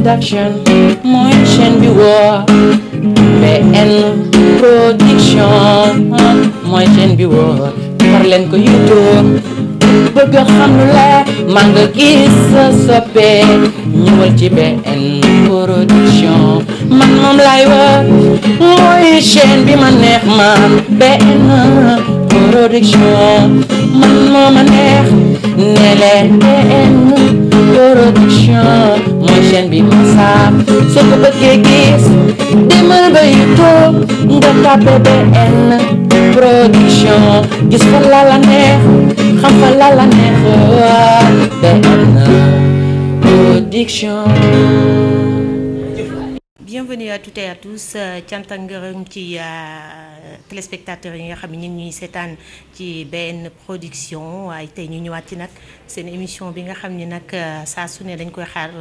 production mooy chaîne bi woo BN production mooy chaîne bi woo par leen ko YouTube bëgg xam lu leer maa nga gis sa soppe ñëwal ci BN production man moom lay woo mooy chaîne bi ma neex man BN production man moo ma neex ne leen BN production mooy chaîne bi ma saaf soo ko bëggee gis demal ba YouTube nga tàppe BN production gis fa la neex xam fa la neex BN production. Bienvenue à toutes et à tous cant ak ngërëm ci téléspectateurs yi nga xam ne ñu ngi ñuy seetaan ci BN production waaye tey ñu ñëwaat ci nag seen émission bi nga xam ne nag saa su ne dañ koy xaar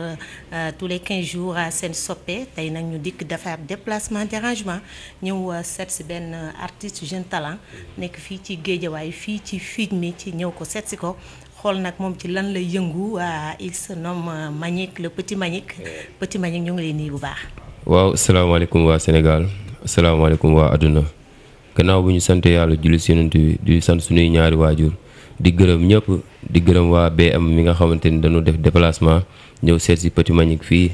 tous les 15 jours seen soppe tey nag ñu dikk defar déplacement dérangement ñëw seet si benn artiste jeune talent nekk fii ci Géejawaay fii ci fiit mi ci ñëw ko seet si ko xool nag moom ci lan lay yëngu il se nomme Mbagnick le petit Mbagnick petit Mbagnick ñu ngi lay nuyu bu baax. waaw asalaamaaleykum waa Sénégal asalaamaaleykum waa àdduna gannaaw bu ñu sant yàlla julli si Yonent bi di sant suñuy ñaari waajur di gërëm ñëpp di gërëm waa BM mi nga xamante ni dañoo def déplacement ñëw seet si petit Mbagnick fii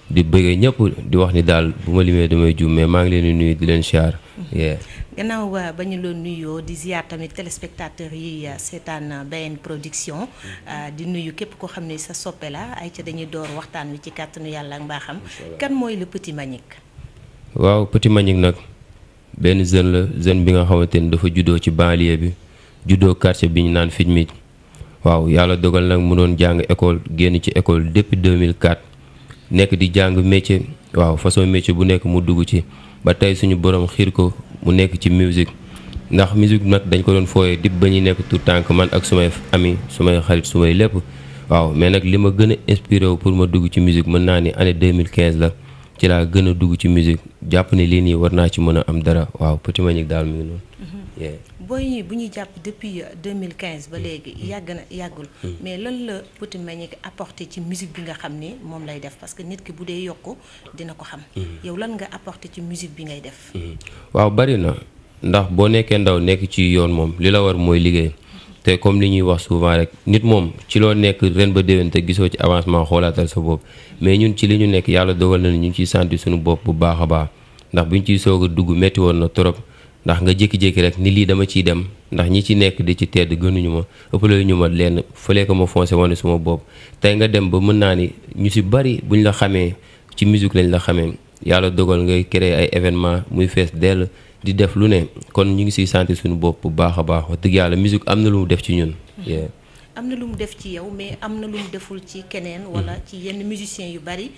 di bëggee ñëpp di wax ni daal bu ma limee damay juum mais maa ngi leen di nuyu di leen siyaar. gannaaw ba ñu la nuyoo di ziar tamit téléspectateurs yi seetaan BN production di nuyu képp koo xam ne sa soppe la ay ca dañuy door waxtaan wi ci kàttanu yàlla ak mbaaxam kan mooy le petit Mbagnick. waaw petit Mbagnick nag benn jeune la jeune bi nga xamante ni dafa juddoo ci banlieue bi juddoo quartier bi ñu naan Fij mi waaw yàlla dogal nag mu doon jàng école génn ci école depuis 2004 nekk di jàng métier waaw façon métier bu nekk mu dugg ci ba tey suñu borom xiir ko mu nekk ci musique ndax musique nag dañ ko doon fooyee dib ba ñuy nekk tout tànk man ak sumay ami sumay xarit sumay lépp waaw mais nag li ma gën a inspiré wu pour ma dugg ci musique mën naa ni année 2015 la ci laa gën a dugg ci musique jàpp ni lii nii war naa ci mën a am dara waaw petit Mbagnick daal mi ngi noonu. booy bu ñuy jàpp depuis 2015 ba léegi yàggul mais lan la petit Mbagnick apporté ci musique bi nga xam ni moom lay def parce que nit ki bu dee yokku dina ko xam. yow lan nga apporté ci musique bi ngay def. waaw bari na ndax boo nekkee ndaw nekk ci yoon moom li la war mooy liggéey te comme li ñuy wax souvent rek nit moom ci loo nekk ren ba déwén te gisoo ci avancement xoolaatal sa bopp mais ñun ci li ñu nekk yàlla dogal na ni ñu ngi ciy sentir suñu bopp bu baax a baax ndax buñ ciy soog a dugg metti woon na trop. ndax nga jékki-jékki rek ni lii dama ciy dem ndax ñi ci nekk di ci tedd gënuñu ma ëppale ñu ma lenn fële ko ma foncé wane suma bopp tey nga dem ba mën naa ni ñu si bari buñ la xamee ci musique lañ la xamee yàlla dogal ngay créer ay événement muy fees dell di def lu ne kon ñu ngi siy sentir suñu bopp bu baax a baax wax dëgg yàlla musique am na lu mu def ci ñun. am na lu mu def ci yow mais am na lu mu deful ci keneen wala ci yenn musiciens yu bari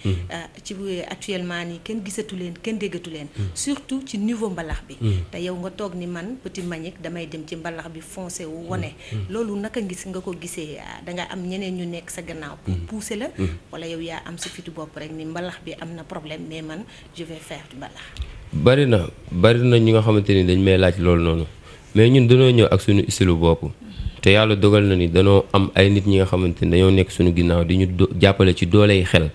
ci actuellement nii kenn gisatu leen kenn déggatu leen surtout ci niveau mbalax bi te yow nga toog ni man petit Mbagnick damay dem ci mbalax bi foncé wu wone loolu naka gis nga ko gisee danga am ñeneen ñu nekk sa gannaaw pour pousser la wala yow yaa am sa fitu bopp rek ni mbalax bi am na problème mais man je vais faire du mbalax. bari na ñi nga xamante ni dañ may laaj loolu noonu mais ñun dañoo ñëw ak suñu style bopp te yàlla dogal na ni dañoo am ay nit ñi nga xamante ni dañoo nekk suñu ginnaaw di ñu jàppale ci dooley xel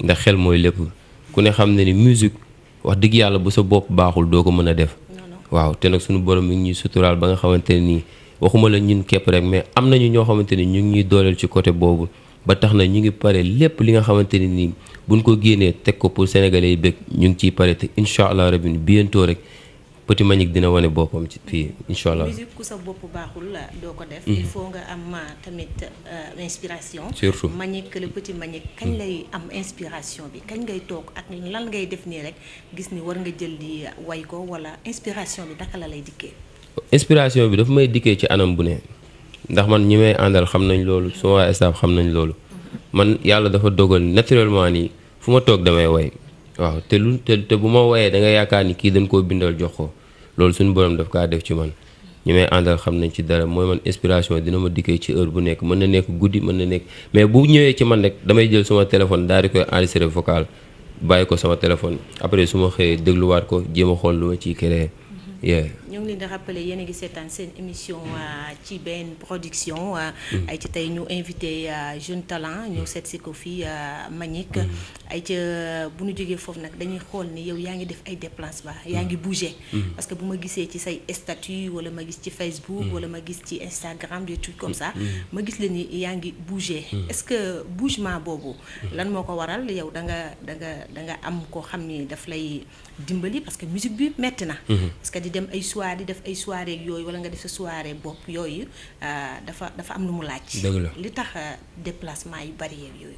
ndax xel mooy lépp ku ne xam ne ni musique wax dëgg yàlla bu sa bopp baaxul doo ko mën a def waaw te nag suñu borom mi ngi ñuy suturaal ba nga xamante ne nii waxuma la ñun képp rek mais am nañu ñoo xamante ni ñu ngi ñuy dooleel ci côté boobu ba tax na ñu ngi pare lépp li nga xamante ni nii buñ ko génnee teg ko pour sénégalais yi bëgg ñu ngi ciy pare te incha allah rabbi bientôt rek petit Mbagnick dina wane boppam ci fii incha allah. musique ku sa bopp baaxul doo ko def. il faut nga am tamit inspiration. surtout Mbagnick le petit Mbagnick kañ lay am inspiration bi kañ ngay toog ak lan ngay def nii rek gis ni war nga jël di way ko wala inspiration bi naka la lay dikkee. inspiration bi dafa may dikkee ci anam bu ne ndax man ñi may àndal xam nañ loolu suma waa staff xam nañ loolu man yàlla dafa dogal naturellement nii fu ma toog damay way waaw te bu ma woyee da nga yaakaar ni kii dañ koo bindal jox ko loolu suñu borom daf kaa def ci man ñi may àndal xam nañ ci dara mooy man inspiration dina ma dikkee ci heure bu nekk mën na nekk guddi mën na nekk mais bu ñëwee ci man rek damay jël sama téléphone daal di koy enregistré vocal bàyyi ko sama téléphone après su ma xëyee dégluwaat ko jéem a xool lu ma ciy créé ñu ngi leen di rappeler yéen a ngi seetaan seen émission ci benn production ay ci tey ñu invité jeune talent ñu seet si ko fii Mbagnick ay ca bu ñu jógee foofu nag dañuy xool ni yow yaa ngi def ay déplacement yaa ngi bouger parce que bu ma gisee ci say statut wala ma gis ci Facebook wala ma gis ci Instagram des trucs comme ça ma gis la ni yaa ngi bouger est-ce que bougement boobu lan moo ko waral yow da nga am koo xam ni daf lay dimbali parce que musique bi metti na parce que di dem ay soirée di def ay soirée yooyu wala nga def sa soirée bopp yooyu dafa am lu mu laaj li tax déplacement yu bari yooyu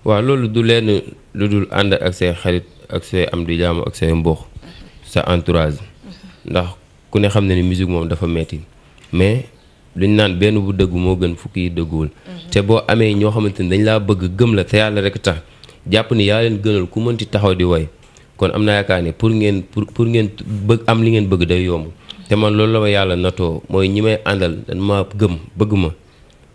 waaw loolu du leen lu dul ànd ak say xarit ak say am di jaamu ak say mbokk sa entourage ndax ku ne xam ne ni musique moom dafa metti mais luñ naan benn bu dëggu moo gën fukki yi dëgguwul te boo amee ñoo xamante ni dañ laa bëgg gëm la te yàlla rek tax jàpp ni yaa leen gënal ku mënti taxaw di way kon am naa yaakaar ne pour ngeen bëgg am li ngeen bëgg day yomb te man loolu la ma yàlla natoo mooy ñi may àndal dañ ma gëm bëgg ma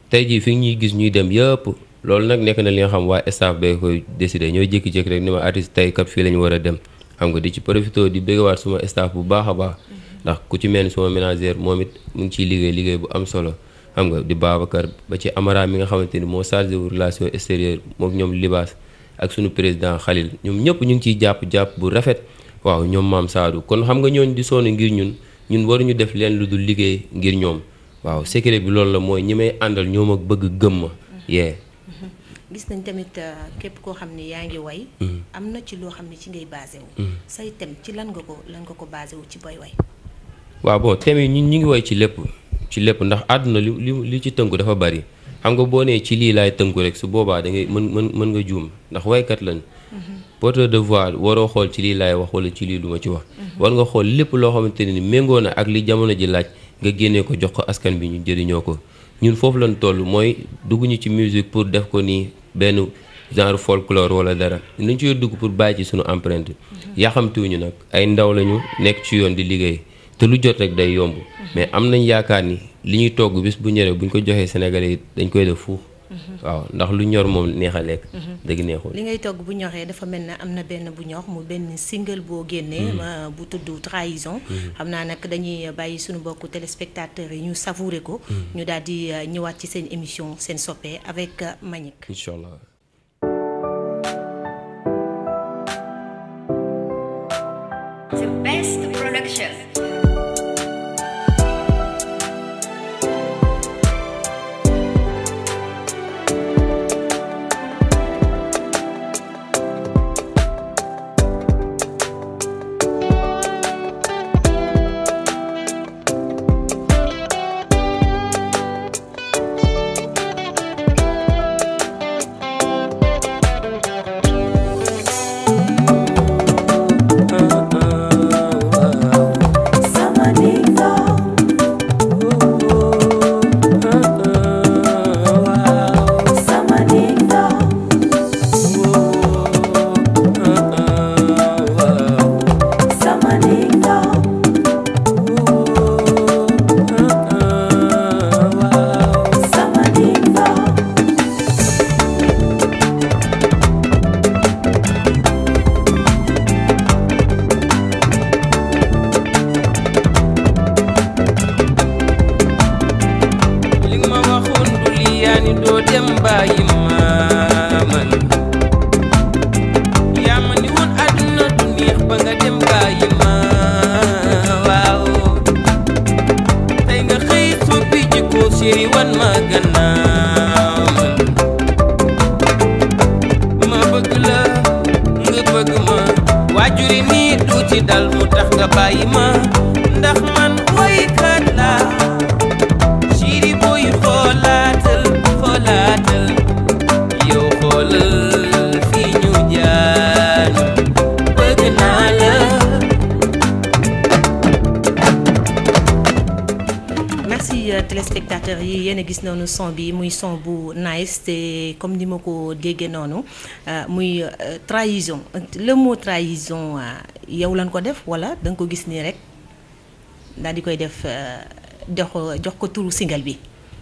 tey jii fi ñuy gis ñuy dem yëpp loolu nag nekk na li nga xam waa staff bee koy décidé ñooy jékki-jékki rek ni ma artiste tey kat fii la ñu war a dem xam nga di ci profité di bëggewaat suma staff bu baax a baax ndax ku ci mel ni suma ménagère moom it mu ngi ciy liggéey bu am solo xam nga di Babacar ba ci Amara mi nga xamante ni moo chargé wu relation extérieure moom ñoom Libaas ak sunu président Khalil ñoom ñëpp ñu ngi ciy jàpp bu rafet waaw ñoom maam Sadou kon xam nga ñooñu di sonn ngir ñun waruñu def leen lu dul liggéey ngir ñoom waaw secret bi loolu la mooy ñi may àndal ñoom ak bëgg gëm ma yee. gis nañ tamit képp koo xam ne yaa ngi way am na ci loo xam ne ci ngay basé wu say thème ci lan nga ko basé wu ci boy way waaw bon thème yi ñu ngi way ci lépp ndax àdduna li ci tënku dafa bari xam nga boo nee ci lii laay tënku rek su boobaa da ngay mën nga juum ndax waykat lañ porteur de voix waroo xool ci lii laay wax wala ci lii du ma ci wax war nga xool lépp loo xamante ne ni méngoo na ak li jamono ji laaj nga génnee ko jox ko askan bi ñu jëriñoo ko ñun foofu lañ toll mooy dugguñu ci musique pour def ko nii benn genre folklore wala dara luñ ciy dugg pour bàyyi ci suñu empreinte yaxamtuwuñu nag ay ndaw lañu nekk ci yoon di liggéey te lu jot rek day yomb mais am nañ yaakaar ni li ñuy togg bis bu ñoree buñ ko joxee Sénégalais yi dañ koy def fuuf waaw ndax lu ñor moom neex a lekk dëgg neexul li ngay togg bu ñoree dafa mel ne am na benn bu ñor mu benn single boo génnee bu tudd trahison xam naa nag dañuy bàyyi suñu bokku téléspectateurs yi ñu savouré ko ñu daal di ñëwaat ci seen émission seen soppe avec Mbagnick inchallah. The best production. téléspectateurs yi yéen a gis noonu son bi muy son bu nice te comme ni ma ko déggee noonu muy trahison le mot trahison yow lan ko def wala da nga ko gis nii rek daal di koy def jox ko turu single bi.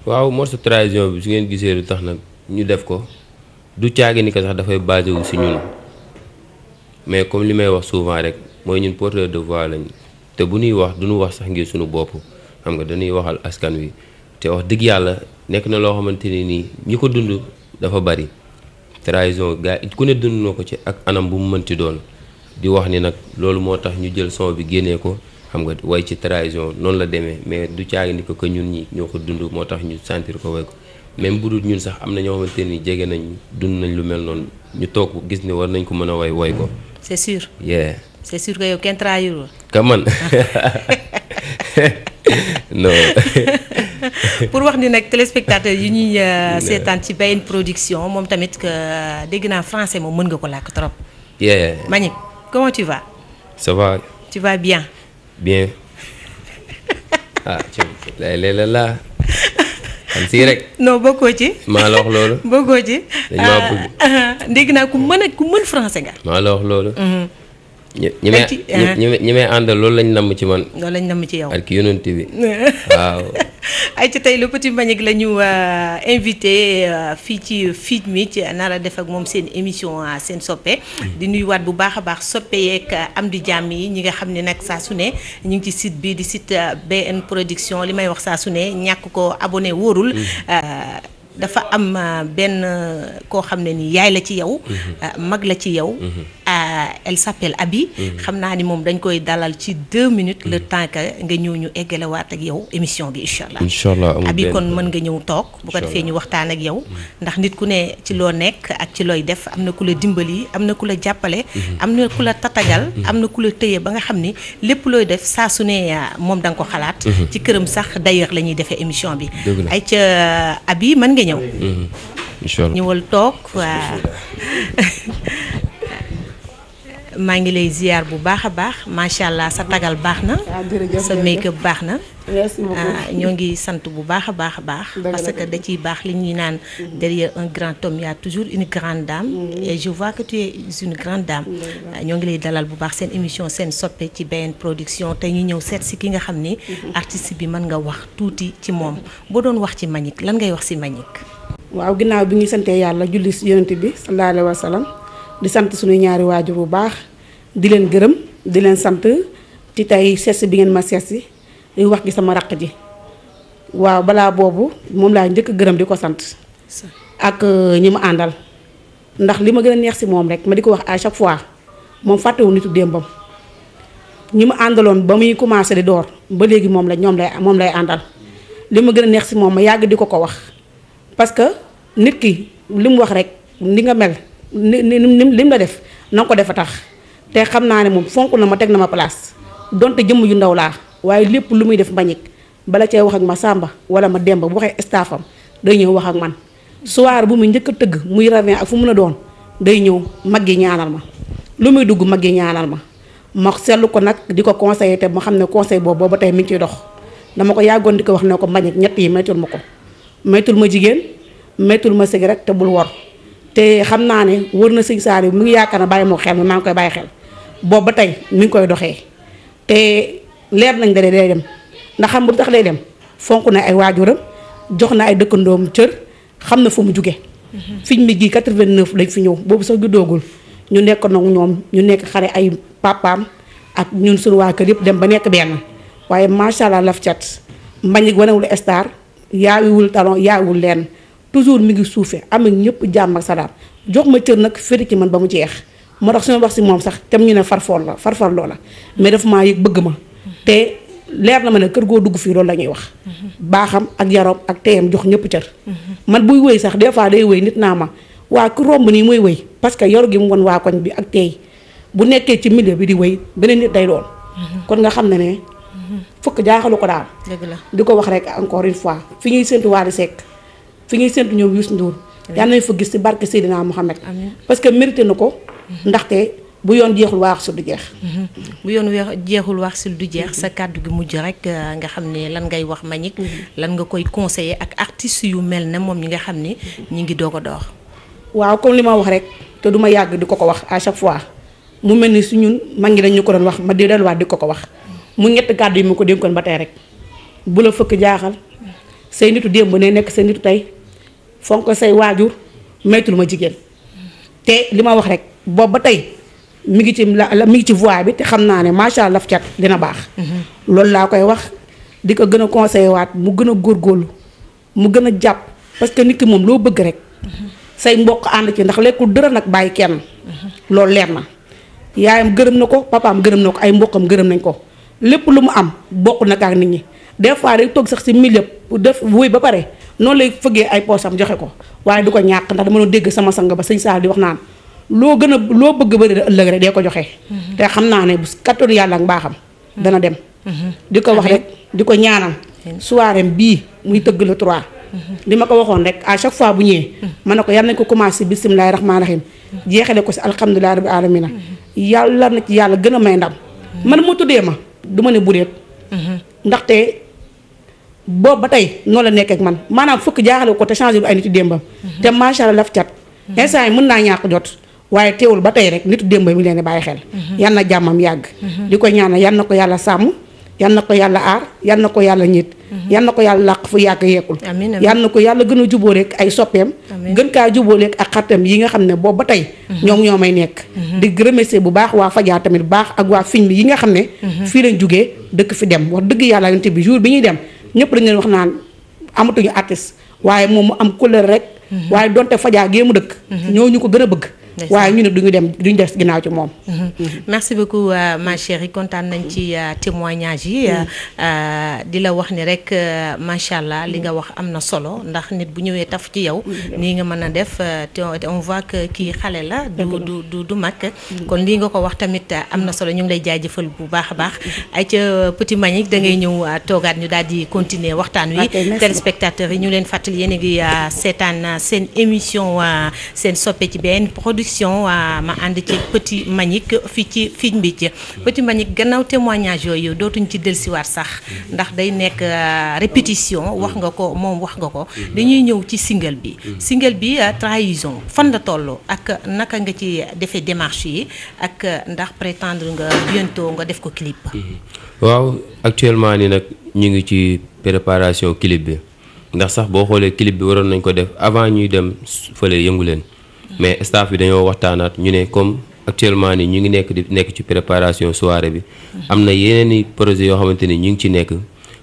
waaw morceau trahison bi su ngeen gisee lu tax nag ñu def ko du caagi ni ko sax dafay basé wu si ñun mais comme li may wax souvent rek mooy ñun porteur de voix lañ te bu ñuy wax duñu wax sax ngir suñu bopp xam nga dañuy waxal askan wi te wax dëgg yàlla nekk na loo xamante ne nii ñi ko dund dafa bari trahison gars ku ne dund na ko ci ak anam bu mu mënti doon di wax ni nag loolu moo tax ñu jël son bi génnee ko xam nga way ci trahison noonu la demee mais du caagi ni ko ñun ñi ñoo ko dund moo tax ñu sentir ko way ko même bu dul ñun sax am na ñoo xamante ni jege nañ dund nañ lu mel noonu ñu toog gis ni war nañ ko mën a way ko. c'est sûr. yeah. c'est sûr que yow kenn trahirul. ka man non. pour wax ni nag téléspectateurs yi ñuy seetaan ci BN Production moom tamit que dégg naa français moom mën nga ko làkk trop. yeah. Mbagnick comment tu vas. ça va. tu vas bien. bien. ah la xam si rek. non bokkoo ci. maa la wax loolu. bokkoo ci. dañ maa bëgg. dégg naa ku mën français nga. maa la wax loolu. ñi may àndal loolu lañ namm ci man. loolu lañ namm ci yow. ak yonent bi waaw. ay ci tey le petit Mbagnick la ñu invité fii ci Feed Me ci nar a def ak moom seen émission seen soppe. di nuyuwaat bu baax a baax soppe yeeg am di jàmm yi ñi nga xam ne nag saa su ne ñu ngi ci site bi di site BN Production li may wax saa su ne ñàkk ko abonné wóorul. dafa am benn koo xam ne ni yaay la ci yow. mag la ci yow. elle s'appelle Abi. xam naa ni moom dañ koy dalal ci 2 minutes le temps que nga ñëw ñu eggalewaat ak yow émission bi incha allah. incha allah Abi kon mën nga ñëw toog. bu ko defee ñu waxtaan ak yow. ndax nit ku ne ci loo nekk ak ci looy def am na ku la dimbali am na ku la jàppale. am na ku la tatagal. am na ku la tëye ba nga xam ni lépp looy def saa su ne moom da nga ko xalaat. ci këram sax d'ailleurs la ñuy defee émission bi. ay ca Abi mën nga ñëw. incha allah ñëwal toog waa maa ngi lay ziar bu baax a baax macha allah sa tagal baax na. sa make-up baax na. merci beaucoup ñoo ngi sant bu baax a baax a baax. parce que da ciy baax li ñuy naan derrière un grand homme il y a toujours une grande dame. et je vois que tu es une grande dame. ñoo ngi lay dalal bu baax seen émission seen soppe ci BN Production te ñu ñëw seet si ki nga xam ni. artiste bi mën nga wax tuuti ci moom boo doon wax ci Mbagnick lan ngay wax si Mbagnick. waaw ginnaaw bi ñu santee yàlla julli si yonent bi sallallahu alayhi wa sallam di sant suñu ñaari waajur bu baax di leen gërëm di leen sant ci tey seetsi bi ngeen ma seetsi di wax gi sama raq ji waaw balaa boobu moom laa njëkk gërëm di ko sant ak ñi ma àndal ndax li ma gën a neex si moom rek ma di ko wax à chaque fois moom fàttewu nitu démbam ñi ma àndaloon ba muy commencé di door ba léegi moom lay àndal li ma gën a neex si moom ma yàgg di ko wax parce que nit ki li mu wax rek ni nga mel ni lim la def na nga ko def a tax te xam naa ne moom fonk na ma teg na ma place donte jëmm yu ndaw laa waaye lépp lu muy def Mbagnick bala cee wax ak ma Samba wala ma Demba bu waxee staffam day ñëw wax ak man soir bu muy njëkk a tëgg muy ravin ak fu mun a doon day ñëw mag yi ñaanal ma lu muy dugg mag yi ñaanal ma seetlu ko nag di ko conseillé te ma xam ne conseil boobu ba tey mi ngi ciy dox dama ko yàggoon di ko wax ne ko Mbagnick ñett yi maytul ma ko maytul ma jigéen maytul ma sëg rek te bul wor te xam naa ne wër na sëñ Saaliw mu ngi yaakaar na bàyyi moo xel mi maa ngi koy bàyyi xel boobu ba tey mi ngi koy doxee te leer nañ da day dem ndax xam bu tax day dem fonk na ay waajuram jox na ay dëkkandoom cër xam na fu mu jóge fiñ mi gi 89 lañ fi ñëw boobu sax juddoogul ñu nekk nag ñoom ñu nekk xare ay papaam ak ñun suñu waa kër yëpp dem ba nekk benn waaye macha allah laf cat Mbagnick wanewul star yaawul talon yaawul leen toujours mi ngi suufe am ak ñëpp jàmm ak salaam jox ma cër nag féri ci man ba mu jeex moo tax suñu wax si moom sax tam ñu ne farfarloo la mais dafa maa yëg bëgg ma te leer na ma ne kër goo dugg fii loolu la ñuy wax baaxam ak yaroom ak teyam jox ñëpp cër man buy wëy sax des fois day wëy nit naa ma waa ku romb nii muy wëy parce que yor gi mu won waa koñ bi ak tey bu nekkee ci milieu bi di wëy beneen nit day doon kon nga xam ne fukk jaaxalu ko daal dëgg la di ko wax rek encore une fois fi ñuy séntu Wally Seck fi ñuy séntu ñoom Youssou Ndour yàlla nañ fa gis ci barke Seydina Mohamed parce que mérité na ko ndaxte bu yoon jeexul wax sul du jeex bu yoon jeexul wax sul du jeex sa kàddu gi mujj rek nga xam ne lan ngay wax Mbagnick lan nga koy conseiller ak artistes yu mel ne moom ñi nga xam ne ñi ngi doog a door waaw comme li ma wax rek te duma yàgg di ko wax à chaque fois mu mel ni su ñun mag ngi dañ ñu ko doon wax ma di delluwaat di ko wax mu ñett kàddu yi mu ko dénkoon ba tey rek bu la fëkk jaaxal say nitu démb ne nekk say nitu tey fonk say waajur maytul ma jigéen te li ma wax rek boobu ba tey mi ngi ci mi ngi ci voie bi te xam naa ne macha allah laf cat dina baax. loolu laa koy wax di ko gën a conseillé waat mu gën a góorgóorlu mu gën a jàpp parce que nit ki moom loo bëgg rek. say mbokk ànd ci ndax lekkul dërëm nag bàyyi kenn. loolu leer na yaayam gërëm na ko papaam gërëm na ko ay mbokkam gërëm nañ ko lépp lu mu am bokk nag ak nit ñi des fois day toog sax si milieu def wuy ba pare noonu lay fëggee ay poosam joxe ko waaye du ko ñàkk ndax dama doon dégg sama sang ba sëñ Saal di wax naan loo bëgg bëri da ëllëg rek dee ko joxe. te xam naa ne bu kattanu yàlla ak mbaaxam dana dem. di ko wax rek di ko ñaanal soirée bii muy tëgg le 3. li ma ko waxoon rek à chaque fois bu ñëwee. ma ne ko yal nañ ko commencé bisimilahi rahmaani rahim jeexale ko si alhamdulilah rabbil alamina yàlla na ci yàlla gën a may ndam. man mu tuddee ma du ma ne bureet. ndaxte boobu ba tey noonu la nekk ak man maanaam fukk jaaxale ko te changé bu ay nitu démbam. te macha allah laf cat. instant yi mën naa ñàkk jot waaye teewul ba tey rek nitu démbam mi leen di bàyyi xel. yal na jàmmam yàgg. di ko ñaanal yal na ko yàlla sàmm. yal na ko yàlla aar yal na ko yàlla ñit yal na ko yàlla làq fu yàgg yeekul yal na ko yàlla gën a jubóoleeg ay soppeem gën kaa jubóoleeg ak xaritam yi nga xam ne boobu ba tey ñoom ñoo may nekk di remercier bu baax waa Fadja tamit bu baax ak waa fiñ bi yi nga xam ne fii lañ jugee dëkk fi dem wax dëgg yàlla yonte bi jour bi ñuy dem ñëpp dañ leen wax naan amatuñu artiste waaye moom mu am couleur rek waaye donte Fadja gee mu dëkk ñoo ñu ko gën a bëgg waaye ñu ne duñu des ginnaaw ci moom. merci beaucoup ma chérie kontaan nañ ci témoignage yi di la wax ni rek macha allah li nga wax am na solo ndax nit bu ñëwee taf ci yow nii nga mën a def te on voit que kii xale la du mag kon lii nga ko wax tamit am na solo ñu ngi lay jaajëfal bu baax a baax ay ca Petit Mbagnick da ngay ñëw toogaat ñu daal di continuer waxtaan wi téléspectateurs yi ñu leen fàttali yéen a ngi seetaan seen émission seen soppe ci benn production ma ànd ci Petit Mbagnick fii ci Fine Beach Petit Mbagnick gannaaw témoignage yooyu dootuñ ci dellusiwaat sax ndax day nekk répétition wax nga ko moom wax nga ko dañuy ñëw ci single bi trahison fan la toll ak naka nga ci defee démarche yi ak ndax prétendre nga bientôt nga def ko clip. waaw actuellement ni nag ñu ngi ci préparation clip bi ndax sax boo xoolee clip bi waroon nañ ko def avant ñuy dem fële yëngu leen mais staff bi dañoo waxtaanaat ñu ne comme actuellement ni ñu ngi nekk ci préparation soirée bi am na yeneen i projet yoo xamante ni ñu ngi ci nekk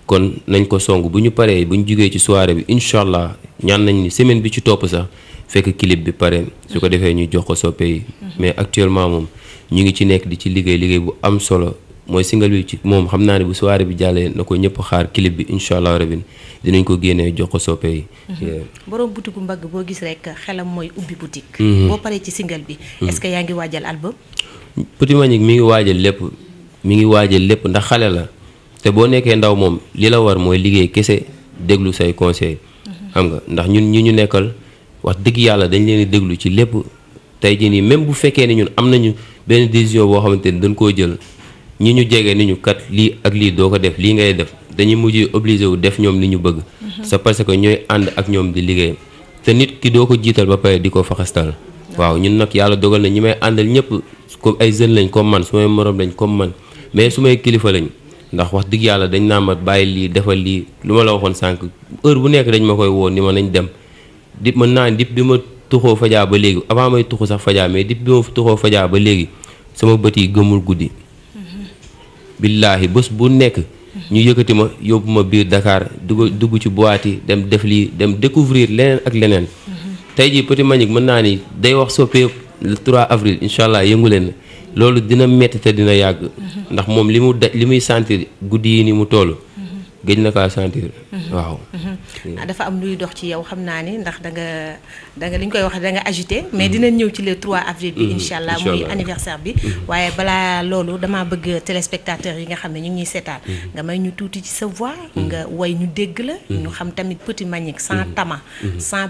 kon nañ ko song bu ñu paree bu ñu jugee ci soirée bi incha allah ñaan nañ ni semaine bi ci topp sax fekk clip bi pare su ko defee ñu jox ko soppe yi mais actuellement moom ñu ngi ci nekk di ci liggéey bu am solo mooy single bi ci moom xam naa ne bu soirée bi jàllee na ko ñëpp xaar clip bi incha allah rabin dinañ ko génnee jox ko soppe yi. borom boutique mbagg boo gis rek xelam mooy ubbi boutique. boo paree ci single bi. est-ce que yaa ngi waajal album. Petit Mbagnick mi ngi waajal lépp ndax xale la te boo nekkee ndaw moom li la war mooy liggéey kese déglu say conseil xam nga ndax ñun ñu nekkal wax dëgg yàlla dañ leen di déglu ci lépp tey jii nii même bu fekkee ne ñun am nañu benn décision boo xamante ni dañ koo jël. ñi ñu jege ni ñu kat lii ak lii doo ko def lii ngay def dañuy mujj obligé wu def ñoom li ñu bëgg. c'est parce que ñooy ànd ak ñoom di liggéey te nit ki doo ko jiital ba pare di ko faxastal waaw ñun nag yàlla dogal na ñi may àndal ñëpp comme ay jeunes lañ comme man su may morom lañ comme man mais su may kilifa lañ ndax wax dëgg yàlla dañ naa ma bàyyi lii defal lii lu ma la waxoon sànq heure bu nekk dañ ma koy woo ni ma nañ dem di mën naa dip bi ma tuxoo Fadja ba léegi avant may tuxu sax Fadja mais dip bi ma tuxoo Fadja ba léegi sama bët yi gëmul guddi. billaahi bés bu nekk ñu yëkkati ma yóbbu ma biir Dakar dugg ci boîte yi dem def lii dem découvrir leneen ak leneen tey jii Petit Mbagnick mën naa ni day wax soppee le 3 avril incha allah yëngu leen loolu dina metti te dina yàgg ndax moom li muy sentir guddi yi ni mu toll gëj na kaa sentir waaw. dafa am luy dox ci yow xam naa ni ndax da nga li ñu koy wax da nga agité mais dinañ ñëw ci le 3 avril bi incha allah muy anniversaire bi waaye balaa loolu damaa bëgg téléspectateurs yi nga xam ne ñu ngi ñuy seetaan nga may ñu tuuti ci sa voix nga way ñu dégg la ñu xam tamit Petit Mbagnick sans tama sans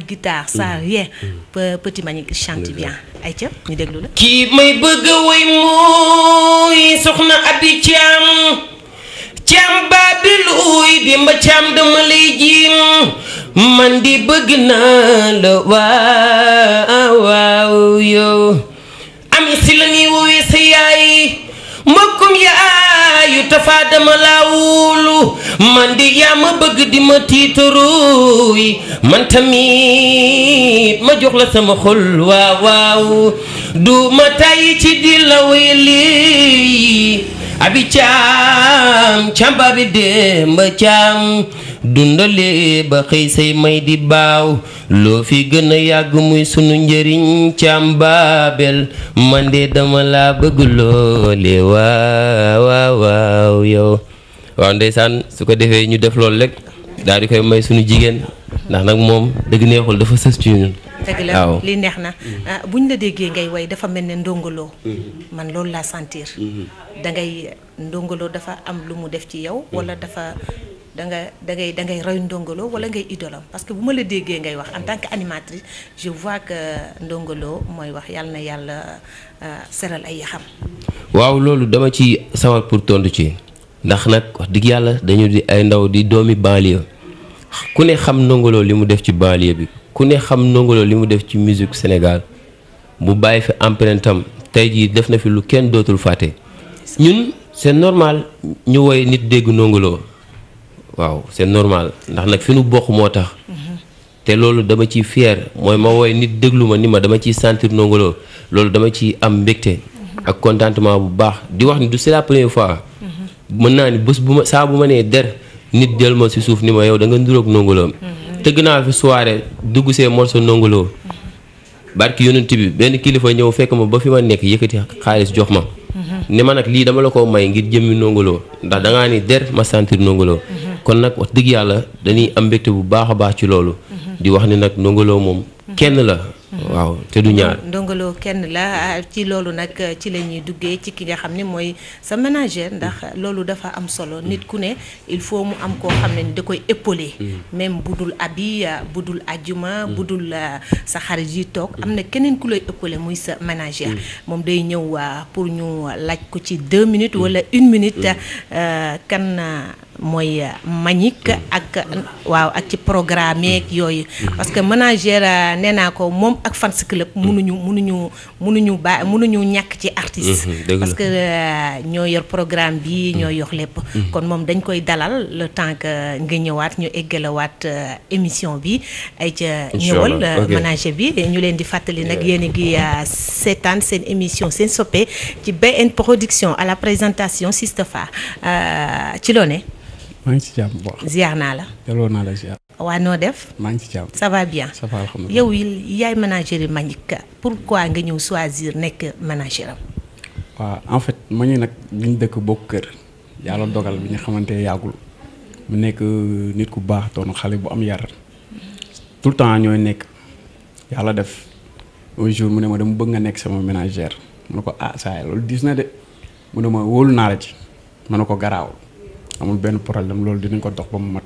guitare sans rien Petit Mbagnick chante bien ay ca ñu déglu la kii may bëgg way mooy soxna Abi Thiam Babiluy bi mba Thiam dama lay jiim man di bëgg naa la waaw yow ami si la ni woowee sa yaay mbokkum yaayu Tafa dama laa wóolu man di yaa ma bëgg di ma tiitaru man tamit ma jox la sama xol waaw waaw du ma tàyyi ci di la wéyali abi caam ba bi demba caam dundale ba xëy say may di baaw loo fi gën a yàgg muy sunu njëriñ caam baabel man de dama laa bëgg loole waaw yow waaw ndeysaan su ko defee ñu def loolu rek daal di koy may sunu jigéen ndax nag moom dëgg neexul dafa sës ci ñun. dëgg la li neex na buñ la déggee ngay way dafa mel ne ndongoloo man loolu laa sentir dangay ndongoloo dafa am lu mu def ci yow wala dafa dangay roy ndongoloo wala ngay idolam parce que bu ma la déggee ngay wax en tant que animatrice je vois que ndongoloo mooy wax yàlla na yàlla seral ay yaxam. waaw loolu dama ci sawar pour tontu ci ndax nag wax dëgg yàlla dañu di ay ndaw di doomi banlieue ku ne xam ndongoloo li mu def ci banlieue bi ku ne xam ndongoloo li mu def ci musique Sénégal mu bàyyi fi empreinte am tey jii def na fi lu kenn dootul fàtte ñun c'est normal ñu woy nit dégg ndongoloo waaw c'est normal ndax nag fi nu bokk moo tax te loolu dama ciy fier mooy ma woy nit déglu ma ni ma dama ciy sentir ndongoloo loolu dama ciy am mbégte ak contentement bu baax di wax ni du c'est la première fois mën naa ni bés bu ma saa bu ma nee der nit jël ma si suuf ni ma yow da nga nduroog ndongoloo tëgg naa fi soirée dugg see morceau ndongoloo barki yonent bi benn kilifa ñëw fekk ma ba fi ma nekk yëkkati xaalis jox ma ni ma nag lii dama la ko may ngir jëmmi ndongoloo ndax da ngaa ni der ma sentir ndongoloo kon nag wax dëgg yàlla dañuy am mbégte bu baax a baax ci loolu di wax ni nag ndongoloo moom kenn la waaw te du ñaar ndongoloo kenn la ci loolu nag ci la ñuy duggee ci ki nga xam ne mooy sa manager ndax loolu dafa am solo nit ku ne il faut mu am koo xam ne da koy épauler même bu dul abi bu dul ajjuma bu dul sa xarit yi toog am na keneen ku lay épauler muy sa manager moom day ñëw pour ñu laaj ko ci 2 minutes wala 1 minute kan mooy Mbagnick ak waaw ak ci programme yeeg yooyu parce que manager nee naa ko moom ak fans club mënuñu ñàkk ci artiste parce que ñoo yor programme bi ñoo yor lépp kon moom dañ koy dalal le temps que nga ñëwaat ñu eggalawaat émission bi ay ca ñëwal manager bi ñu leen di fàttali nag yéen a ngi seetaan seen émission seen soppe ci BN Production à la présentation Sistefa ci loo ne maa ngi ci jàmm bu baax. ziar naa la. delloo naa la ziar. waa noo def. maa ngi ci jàmm. ça va bien. ça va alhamdulilah. yow yaay manager yi Mbagnick pourquoi nga ñëw choisir nekk manager am. waaw en fait Mbagnick nag bi ñu dëkk bokk kër yàlla dogal bi ñu xamante yàggul mu nekk nit ku baax doon xale bu am yar tout le temps ñooy nekk yàlla def un jour mu ne ma dama bëgg nga nekk sama manager mu ne ko saa loolu diis na de mu ne ma wóolu naa la ci ma ne ko garaawul. amul benn problème loolu dinañ ko dox ba mu mat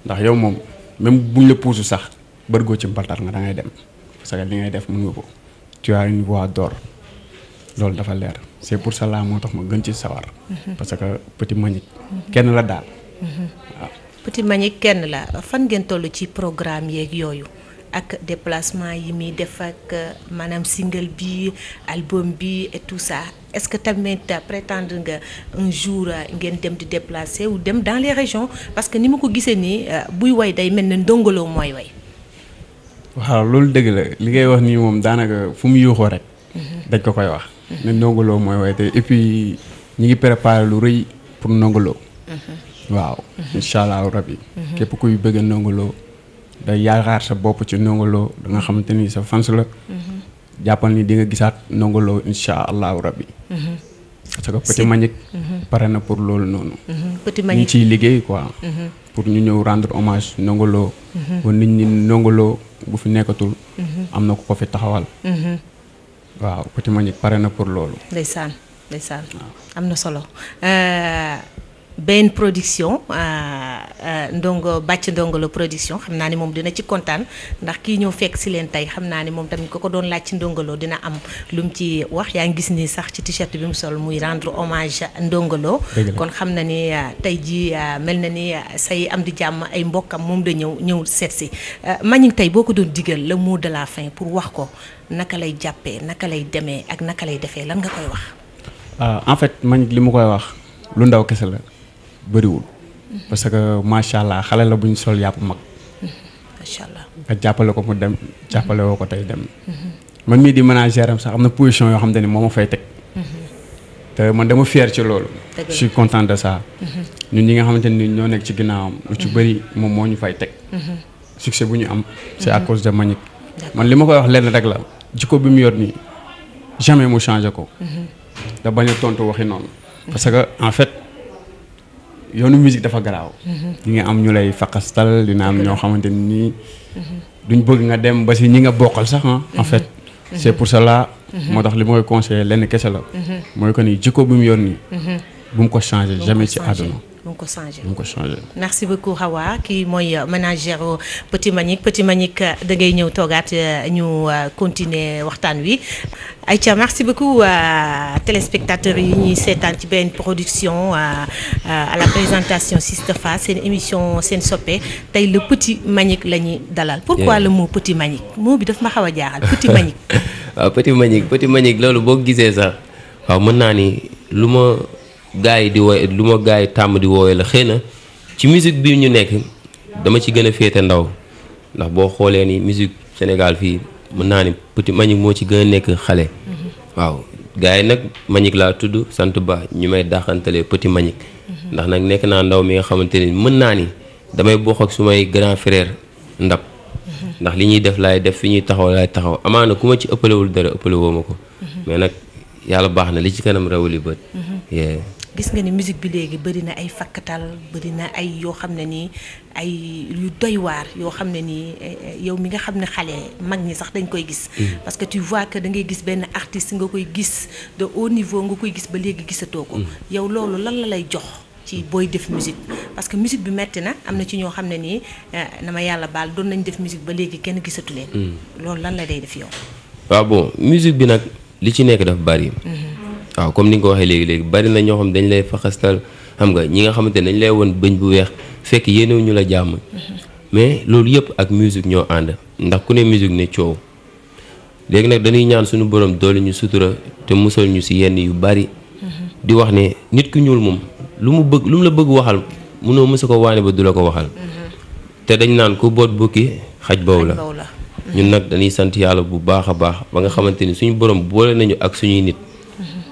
ndax yow moom même buñ la puusu sax bërgoo ci mbaltar nga da ngay dem parce que li ngay def mën nga ko tu as une voix d'or loolu dafa leer c'est pour cela moo tax ma gën ci sawar parce que Petit Mbagnick kenn la daal waaw Petit Mbagnick kenn la fan ngeen toll ci programme yeeg yooyu ak déplacement yi muy def ak maanaam single bi album bi et tout ça est-ce que tamit prétendre nga un jour ngeen dem di déplacer ou dem dans les régions parce que ni ma ko gisee nii buy way day mel ne ndongoloo mooy way. waaw loolu dëgg la li ngay wax nii moom daanaka fu mu yuuxoo rek. dañ ko koy wax. ne ndongoloo mooy way te et puis ñi ngi préparer lu rëy pour ndongoloo. waaw incha allah rabi. képp kuy bëgg ndongoloo. day yaakaar sa bopp ci ndongoloo da nga xamante ni sa fans la jàppal ni di nga gisaat ndongoloo insha allahu rabbi parce que Petit Mbagnick pare na pour loolu noonu Petit Mbagnick ñu ciy liggéey quoi pour ñu ñëw rendre hommage ndongoloo ba nit ñi ndongoloo bu fi nekkatul am na ku ko fi taxawal waaw Petit Mbagnick pare na pour loolu ndeysaan am na solo BN Production ndongo bàcc ndongolo production xam naa ni moom dina ci kontaan ndax kii ñëw fekk si leen tey xam naa ni moom tamit ko doon laaj ci ndongolo dina am lu mu ci wax yaa ngi gis ni sax ci t-shirt bi mu sol muy rendre hommage ndongolo kon xam na ni tey ji mel na ni say am di jàmm ay mbokkam moom da ñëw seet si Mbagnick tey boo ko doon digal le mot de la fin pour wax ko naka lay jàppee naka lay demee ak naka lay defee lan nga koy wax en fait Mbagnick li mu koy wax lu ndaw kese la bëriwul parce que macha allah xale la bu ñu sol yàpp mag. macha allah nga jàppale ko mu dem jàppale woo ko tey dem. man mii di manager am sax am na position yoo xam te ne moo ma fay teg. te man dama fier ci loolu. je suis content de ça. ñun ñi nga xamante ni ñoo nekk ci ginnaawam lu ci bëri moom moo ñu fay teg. succès bu ñu am. c'est à cause de Mbagnick. man li ma koy wax lenn rek la jikko bi mu yor nii jamais mu changé ko. da bañ a tontu waxi noonu. parce que en fait yoonu musique dafa garaaw. di nga am ñu lay faqastal dina am ñoo xamante ni duñ bëgg nga dem ba si ñi nga bokkal sax en fait. c'est pour cela. moo tax li ma koy conseillé lenn kese la. mooy que ni jikko bi mu yor nii. bu mu ko changé jamais ci àdduna. bu mu ko changé bu mu ko changé. merci beaucoup Hawa kii mooy manager Petit Mbagnick da ngay ñëw toogaat ñu continuer waxtaan wi. Aïcha merci beaucoup téléspectateurs yi ñuy seetaan ci benn production à la présentation Sistapha seen émission seen soppe tey le Petit Mbagnick la ñuy dalal. pourquoi le mot Petit Mbagnick mot bi daf ma xaw a jaaxal Petit Mbagnick. waaw Petit Mbagnick loolu boo gisee sax waaw mën naa ni lu ma gars yi tàmm di woowee la xëy na ci musique bi ñu nekk dama ci gën a féete ndaw ndax boo xoolee ni musique Sénégal fii mën naa ni Petit Mbagnick moo ci gën a nekk xale. waaw gars yi nag Mbagnick laa tudd sant ba ñu may dàqantalee Petit Mbagnick. ndax nag nekk naa ndaw mi nga xamante ni mën naa ni damay bokk ak sumay grand frère ndab. ndax li ñuy def laay def fi ñuy taxaw laay taxaw amaana ku ma ci ëppalewul dara ëppale woo ma ko. mais nag yàlla baax na li ci kanam rawali bët. gis nga ni musique bi léegi bëri na ay fakkatal bëri na ay yoo xam ne nii ay yu doy waar yoo xam ne nii yow mi nga xam ne xale mag ñi sax dañ koy gis. parce que tu vois que da ngay gis benn artiste nga koy gis de haut niveau nga koy gis ba léegi gisatoo ko. yow loolu lan la lay jox ci booy def musique parce que musique bi metti na am na ci ñoo xam ne nii na ma yàlla baal doon nañ def musique ba léegi kenn gisatu leen. loolu lan la day def yow. waaw bon musique bi nag li ci nekk daf bari. waaw comme ni nga ko waxee léegi bari na ñoo xam dañ lay faxastal xam nga ñi nga xamante ne dañ lay woon bëñ bu weex fekk yéenew ñu la jàmm. mais loolu yëpp ak musique ñoo ànd ndax ku ne musique ne coow léegi nag dañuy ñaan suñu borom doole ñu sutura te musal ñu si yenn yu bari. di wax ne nit ku ñuul moom lu mu la bëgg waxal mënoo mësa ko waane ba du la ko waxal. te dañ naan ku boot bukki xaj boobu la. ñun nag dañuy sant yàlla bu baax a baax ba nga xamante ni suñu borom boole nañu ak suñuy nit.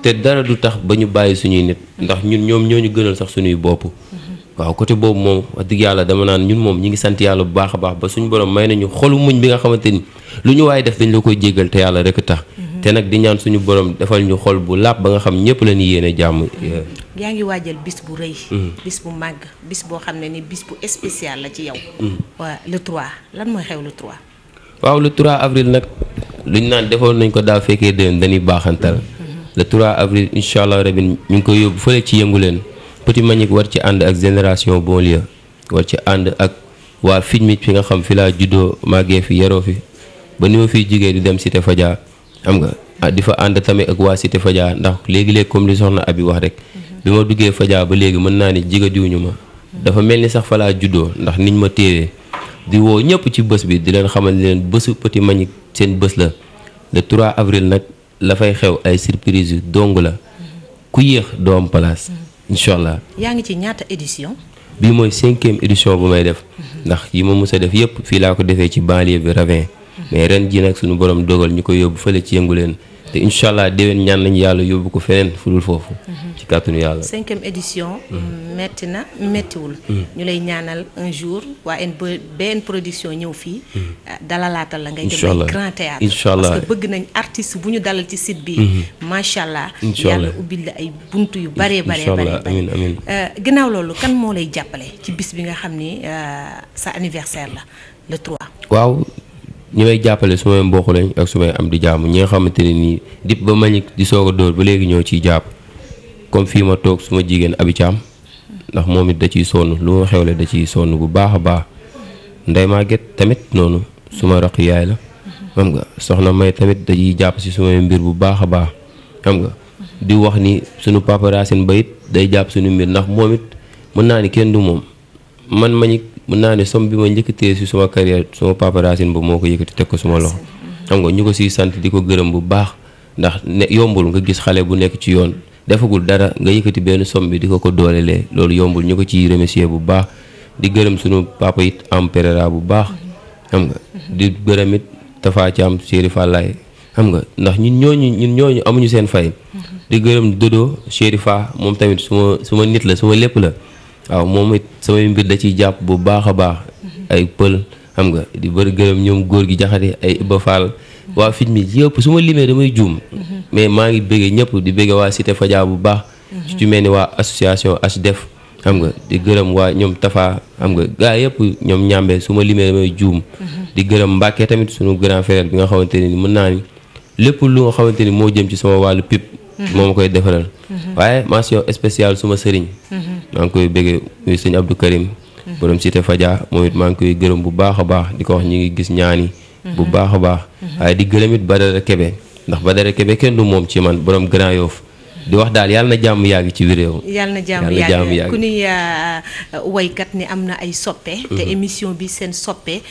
te dara du tax ba ñu bàyyi suñuy nit ndax ñun ñoom ñoo ñu gënal sax suñuy bopp. waaw côté boobu moom wax dëgg yàlla dama naan ñun moom ñi ngi sant yàlla bu baax a baax ba suñu borom may nañu xolu muñ bi nga xamante ni lu ñu waaye def dañ la koy jéggal te yàlla rek tax. te nag di ñaan suñu borom defal ñu xol bu làpp ba nga xam ñëpp la ñuy yéene jàmm. yaa ngi waajal bis bu rëy. bis bu màgg bis boo xam ne ni bis bu spécial la ci yow. waa le 3 lan mooy xew le 3. waaw le 3 avril nag luñ naan defoon nañ ko daaw fekkee déwén dañuy baaxantal. le 3 avril incha allah rabi ñu ngi koy yóbbu fële ci yëngu leen Petit Mbagnick war ci ànd ak génération banlieue war ci ànd ak waa Fidmi fi nga xam fi laa juddoo màggee fi yaroo fi ba ni ma fiy jigee di dem Cité Fadia xam nga di fa ànd tamit ak waa Cité Fadia ndax léegi-léegi comme li soxna Abi wax rek bi ma duggee Fadia ba léegi mën naa ni jiga diwuñu ma dafa mel ni sax fa laa juddoo ndax niñ ma téewee di woo ñëpp ci bés bi di leen xamal leen bésu Petit Mbagnick seen bés la le 3 avril nag la fay xew ay surprise yu dong la ku yéex doo am place incha allah. yaa ngi ci ñaata édition. bii mooy 5e édition bu may def ndax yi ma mus a def yëpp fii laa ko defee ci banlieue bi Ravin mais ren ji nag suñu borom dogal ñu ko yóbbu fële ci yëngu leen te incha allah déwén ñaan nañu yàlla yóbbu ko feneen fu dul foofu. ci kàttanu yàlla. 5e édition. metti na mettiwul. ñu lay ñaanal un jour waa benn production ñëw fii. dalalaatal la ngay dem ay grand théâtre incha allah parce que bëgg nañ artiste bu ñu dalal ci site bi. macha allah yàlla ubbil la ay buntu yu baree baree baree amiin amiin. ginnaaw loolu kan moo lay jàppale ci bis bi nga xam ni sa anniversaire la le 3. waaw. ñi may jàppale su may mbokk lañ ak su may am di jàmm ñi nga xamante ne nii dip ba Mbagnick di soog a dóor ba léegi ñoo ciy jàpp comme fii ma toog suma jigéen Abi Thiam ndax moom it da ciy sonn lu ma xewle da ciy sonn bu baax a baax Ndeye Maguette tamit noonu suma raq yaay la xam nga soxna May tamit da ciy jàpp si sumay mbir bu baax a baax xam nga di wax ni sunu papa Racine Ba it day jàpp suñu mbir ndax moom it mën naa ni kenn du moom man Mbagnick mën naa ne somme bi ma njëkkatee si suma carrière suma papa Racine ba moo ko yëkkati teg ko suma loxo xam nga ñu ko siy sant di ko gërëm bu baax ndax ne yombul nga gis xale bu nekk ci yoon defagul dara nga yëkkati benn somme bi di ko doolelee loolu yombul ñu ko ci remercier bu baax di gërëm sunu papa it am Pereira bu baax xam nga di gërëm it Tafa Thiam Chéri Fallaye xam nga ndax ñun ñooñu amuñu seen fay di gërëm Dodo Chéri Fa moom tamit suma nit la suma lépp la waaw moom it samay mbir da ciy jàpp bu baax a baax ay pël xam nga di bëri gërëm ñoom góor gi jaxate ay Iba Fall waa fit mi yëpp su ma limee damay juum mais maa ngi bëggee ñëpp di bëggee waa Cité Fadia bu baax ci mel ni waa association HDF xam nga di gërëm waa ñoom Tafa xam nga gaa yëpp ñoom ñàmbe su ma limee damay juum di gërëm Mbàkke tamit suñu grand frère bi nga xamante ni mën naa ni lépp lu nga xamante ni moo jëm ci sama wàllu pip moo ma koy defaral waaye mention spéciale suma sëriñ maa ngi koy bëggee muy sëñ Abdou Karim borom Cité Fadia moom it maa ngi koy gërëm bu baax a baax di ko wax ñu ngi gis ñaani bu baax a baax waaye di gërëm it Badara Kebe ndax Badara Kebe kenn du moom ci man borom Grand Yoff di wax daal yàlla na jàmm yàgg ci biir réew. yàlla na jàmm yàgg ku ni waykat ni am na ay soppe. te émission bi seen soppe.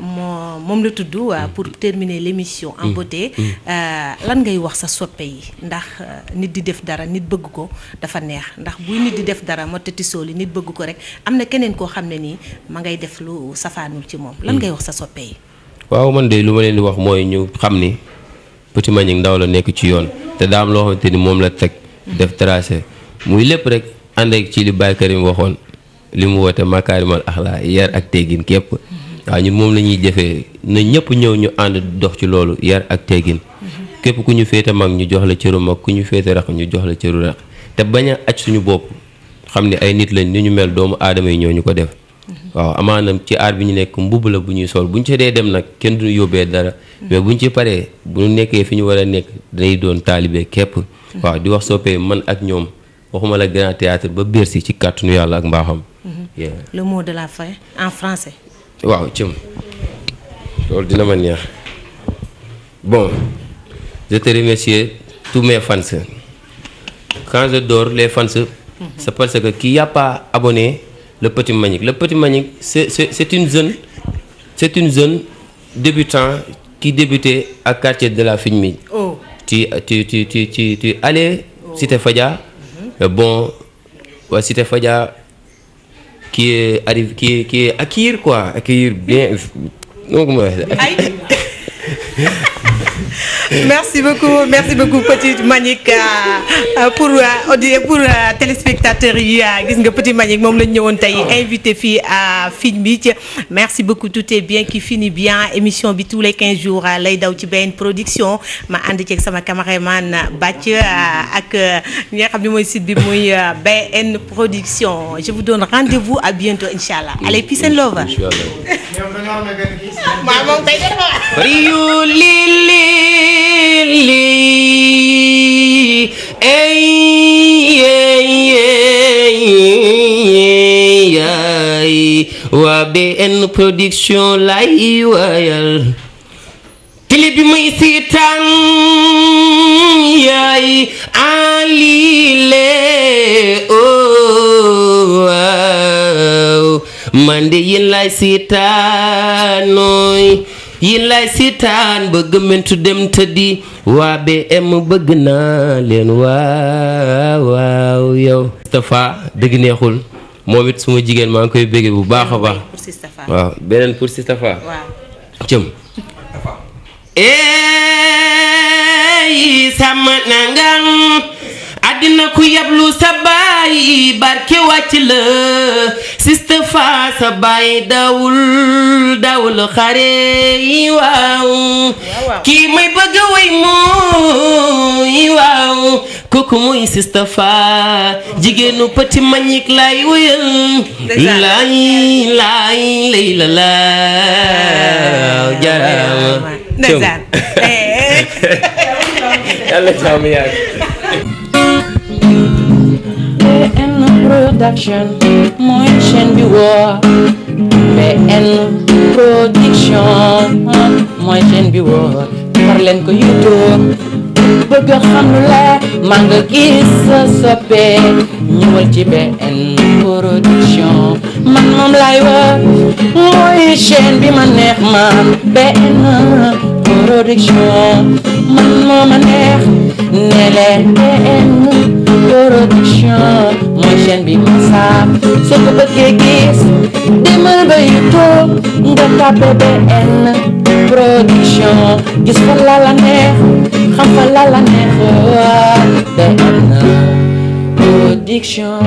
moom la tudd. pour terminer l'émission en beauté. lan ngay wax sa soppe yi ndax nit di def dara nit bëgg ko dafa neex ndax buy nit di def dara ma tëtti sooli nit bëgg ko rek am na keneen koo xam ne nii ma ngay def lu safaanul ci moom lan ngay wax sa soppe yi. waaw man de lu ma leen di wax mooy ñu xam ni Petit Mbagnick Ndaw la nekk ci yoon. te daa am loo xamante ni moom la teg def tracé muy lépp rek ànd ak ci li Baye Karim waxoon li mu woote makaarimal axlaa yar ak teggin képp waaw ñun moom la ñuy jëfee na ñëpp ñëw ñu ànd dox ci loolu yar ak teggin képp ku ñu féete mag ñu jox la cëru mag ku ñu féete rax ñu jox la cëru rax te bañ a aj suñu bopp xam ne ay nit lañ ni ñu mel doomu aadama yi ñoo ñu ko def waaw amaana ci aar bi ñu nekk mbubb la bu ñuy sol bu ñu ci dee dem nag kenn du yóbbee dara mais bu ñu ci paree bu ñu nekkee fi ñu war a nekk dañuy doon taalibe képp waaw di wax soppee man ak ñoom waxuma la grand théâtre ba Bercy ci kàttanu yàlla ak mbaaxam. le mot de la fin en français. waaw cëm loolu dina ma neex bon je te remercie tous mes fans quand je dors les fans c'est parce que qui a pas abonné le Petit Mbagnick. Le Petit Mbagnick, c'est une jeune débutant qui débutait à quartier de la Figmi. Oh. Tu allais Cité Fadia. Bon, ouais, Cité Fadia qui est acquérir quoi, acquérir bien. Donc merci beaucoup Petit Mbagnick pour téléspectateurs yi gis nga Petit Mbagnick moom lañ ñëwoon tey invité fii à Film bi merci beaucoup tout est bien qui finit bien émission bi tous les 15 jours lay daw ci BN Production ma ànd ceeg sama caméraman Bac ak ñi nga xam ne mooy site bi muy BN Production je vous donne rendez-vous à bientôt inchallah allez peace and love waa BN Production lay wayal télé bi may seetaan yaay alile oh waaw man de yéen lay seetaanooy yéen lay seetaan ba gëmmentu dem tëddi waa BM bëgg naa leen waaw waaw yow Tafa dëgg neexul moom it suma jigéen maa ngi koy bëgge bu baax a baax waaw beneen pour si Tafa cëm eey sama nangan àddina ku yablu sa baay barke wàcc la siste fa sa baay dawul xare yi waaw kii may bëgg way mooy waaw kooku mooy siste fa jigéenu Petit Mbagnick lay wuyal lay la la jarama ndeysaan yàlla jàmm yàgg BN Production mooy chaîne bi woo BN Production mooy chaîne bi woo far leen ko YouTube bëgg xam lu leer maa nga gis sa soppe ñëwal ci BN Production man moom lay woo mooy chaîne bi ma neex man BN Production man moo ma neex ne leen BN production mooy chaîne bi ma saaf soo ko bëggee gis demal ba YouTube nga tapé BN production gis fa la la neex xam fa la la neex BN production